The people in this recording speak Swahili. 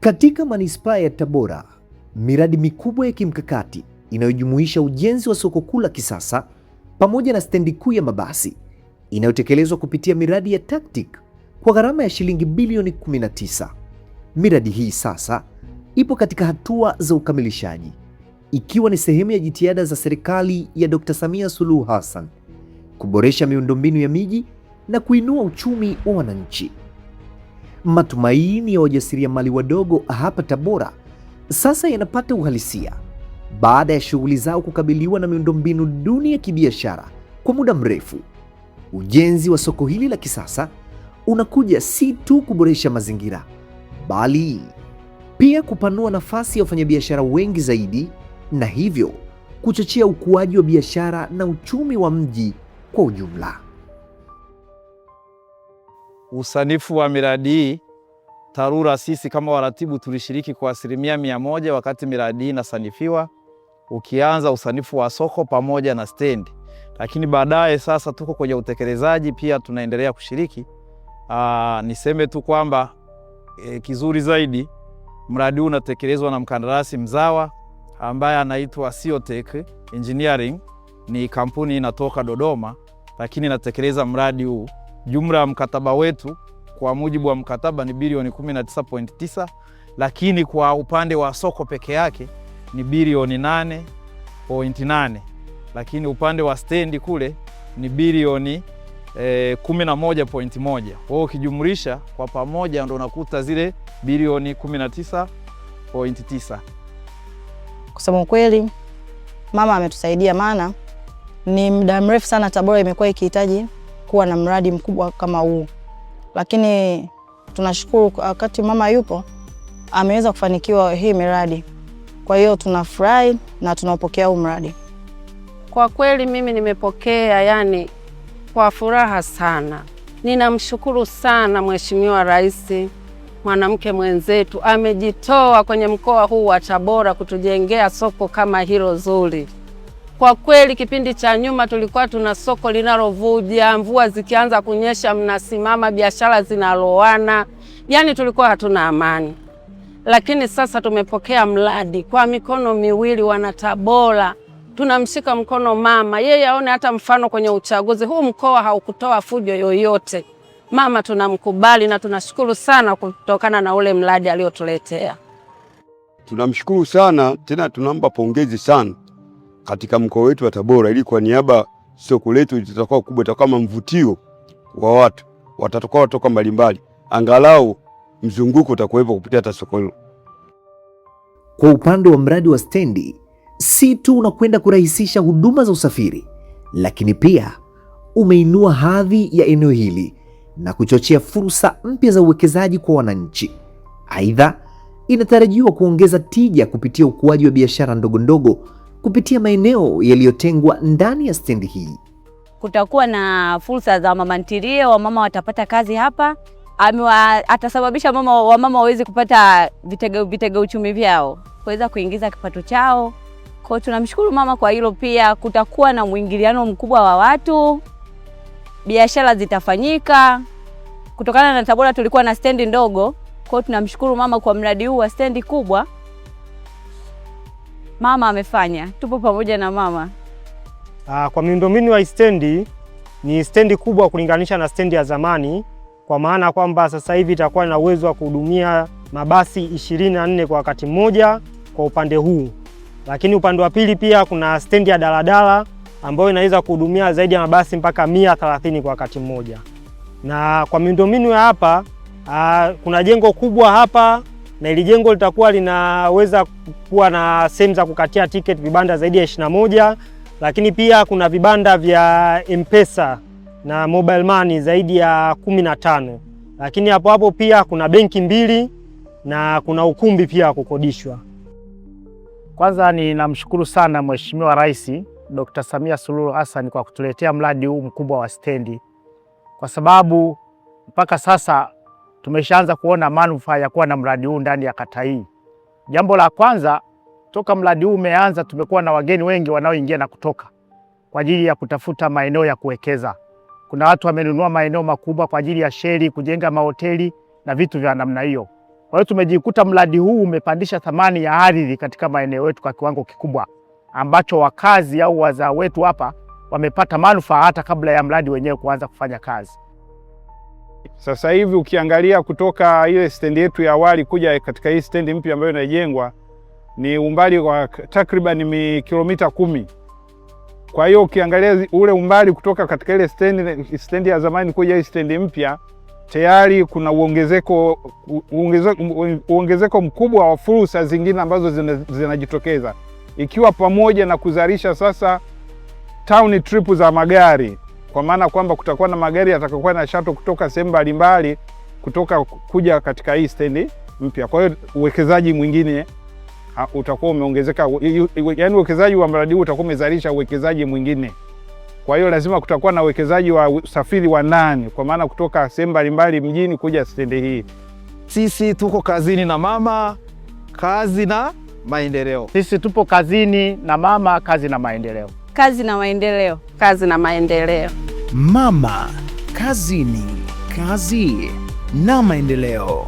Katika manispaa ya Tabora, miradi mikubwa ya kimkakati inayojumuisha ujenzi wa soko kuu la kisasa pamoja na stendi kuu ya mabasi inayotekelezwa kupitia miradi ya TACTIC kwa gharama ya shilingi bilioni 19. Miradi hii sasa ipo katika hatua za ukamilishaji, ikiwa ni sehemu ya jitihada za serikali ya Dr. Samia Suluhu Hassan kuboresha miundombinu ya miji na kuinua uchumi wa wananchi. Matumaini ya wajasiriamali wadogo hapa Tabora sasa yanapata uhalisia baada ya shughuli zao kukabiliwa na miundombinu duni ya kibiashara kwa muda mrefu. Ujenzi wa soko hili la kisasa unakuja si tu kuboresha mazingira, bali pia kupanua nafasi ya wafanyabiashara wengi zaidi, na hivyo kuchochea ukuaji wa biashara na uchumi wa mji kwa ujumla. Usanifu wa miradi hii, TARURA sisi kama waratibu tulishiriki kwa 100% wakati miradi hii inasanifiwa, ukianza usanifu wa soko pamoja na stendi. Lakini baadaye sasa tuko kwenye utekelezaji, pia tunaendelea kushiriki. Niseme tu kwamba kizuri zaidi mradi huu unatekelezwa na mkandarasi mzawa ambaye anaitwa Siotech Engineering. Ni kampuni inatoka Dodoma, lakini inatekeleza mradi huu. Jumla ya mkataba wetu kwa mujibu wa mkataba ni bilioni 19.9, lakini kwa upande wa soko peke yake ni bilioni 8.8, lakini upande wa stendi kule ni bilioni 11.1. Kwa hiyo ukijumlisha kwa pamoja ndio unakuta zile bilioni 19.9. Kusema kweli, mama ametusaidia, maana ni muda mrefu sana Tabora imekuwa ikihitaji kuwa na mradi mkubwa kama huu. Lakini tunashukuru wakati mama yupo ameweza kufanikiwa hii miradi. Kwa hiyo tunafurahi na tunapokea huu mradi. Kwa kweli mimi nimepokea yani kwa furaha sana. Ninamshukuru sana Mheshimiwa Rais, mwanamke mwenzetu amejitoa kwenye mkoa huu wa Tabora kutujengea soko kama hilo zuri. Kwa kweli kipindi cha nyuma tulikuwa tuna soko linalovuja, mvua zikianza kunyesha mnasimama, biashara zinaloana, yani tulikuwa hatuna amani. Lakini sasa tumepokea mradi kwa mikono miwili. Wana Tabora tunamshika mkono mama, yeye aone hata mfano kwenye uchaguzi huu mkoa haukutoa fujo yoyote. Mama tunamkubali na tunashukuru sana kutokana na ule mradi aliotuletea. Tunamshukuru sana, tena tunampa pongezi sana katika mkoa wetu wa Tabora, ili kwa niaba soko letu litakuwa kubwa, itakuwa kama mvutio wa watu watatoka kutoka mbalimbali, angalau mzunguko utakuwepo kupitia hata soko hilo. Kwa upande wa mradi wa stendi, si tu unakwenda kurahisisha huduma za usafiri, lakini pia umeinua hadhi ya eneo hili na kuchochea fursa mpya za uwekezaji kwa wananchi. Aidha, inatarajiwa kuongeza tija kupitia ukuaji wa biashara ndogo ndogo kupitia maeneo yaliyotengwa ndani ya stendi hii. Kutakuwa na fursa za mama ntilie, wamama watapata kazi hapa. Atasababisha wamama waweze kupata vitega uchumi vyao, kuweza kuingiza kipato chao. Kwa tunamshukuru mama kwa hilo. Pia kutakuwa na mwingiliano mkubwa wa watu, biashara zitafanyika. Kutokana na Tabora tulikuwa na stendi ndogo, kwa tunamshukuru mama kwa mradi huu wa stendi kubwa. Mama amefanya, tupo pamoja na mama. Kwa miundombinu ya stendi, ni stendi kubwa kulinganisha na stendi ya zamani, kwa maana kwamba sasa hivi itakuwa na uwezo wa kuhudumia mabasi 24 kwa wakati mmoja kwa upande huu. Lakini upande wa pili pia kuna stendi ya daladala ambayo inaweza kuhudumia zaidi ya mabasi mpaka 130 kwa wakati mmoja. Na kwa miundombinu ya hapa, kuna jengo kubwa hapa, na ili jengo litakuwa linaweza kuwa na sehemu za kukatia tiketi, vibanda zaidi ya 21, lakini pia kuna vibanda vya M-Pesa na mobile money zaidi ya 15. Lakini hapo pia kuna benki 2 na kuna ukumbi pia kukodishwa. Kwanza ninamshukuru sana Mheshimiwa Rais Dr. Samia Suluhu Hassan kwa kutuletea mradi huu mkubwa wa stendi, kwa sababu mpaka sasa tumeshaanza kuona manufaa ya kuwa na mradi huu ndani ya kata hii. Jambo la kwanza, toka mradi huu umeanza tumekuwa na wageni wengi wanaoingia na kutoka kwa ajili ya kutafuta maeneo ya kuwekeza. Kuna watu wamenunua maeneo makubwa kwa ajili ya sheri, kujenga mahoteli na vitu vya namna hiyo. Kwa hiyo tumejikuta mradi huu umepandisha thamani ya ardhi katika maeneo yetu kwa kiwango kikubwa, ambacho wakazi au wazao wetu hapa wamepata manufaa hata kabla ya mradi wenyewe kuanza kufanya kazi. Sasa hivi ukiangalia kutoka ile stendi yetu ya awali kuja katika hii stendi mpya ambayo inajengwa ni umbali wa takriban kilomita 10. Kwa hiyo ukiangalia ule umbali kutoka katika ile stendi ya zamani kuja hii stendi mpya, tayari kuna uongezeko mkubwa wa fursa zingine ambazo zinajitokeza, ikiwa pamoja na kuzalisha sasa town trip za magari, kwa maana kwamba kutakuwa na magari yatakayokuwa na shuttle kutoka sehemu mbalimbali kutoka kuja katika hii stendi mpya. Kwa hiyo uwekezaji mwingine utakuwa umeongezeka, yaani uwekezaji wa mradi huu utakuwa umezalisha uwekezaji mwingine. Kwa hiyo lazima kutakuwa na uwekezaji wa usafiri wa ndani, kwa maana kutoka sehemu mbalimbali mjini kuja stendi hii. Sisi tuko kazini na mama, kazi na maendeleo. Sisi tupo kazini na mama, kazi na maendeleo. Kazi na maendeleo. Kazi na maendeleo. Mama, kazini, kazi na maendeleo.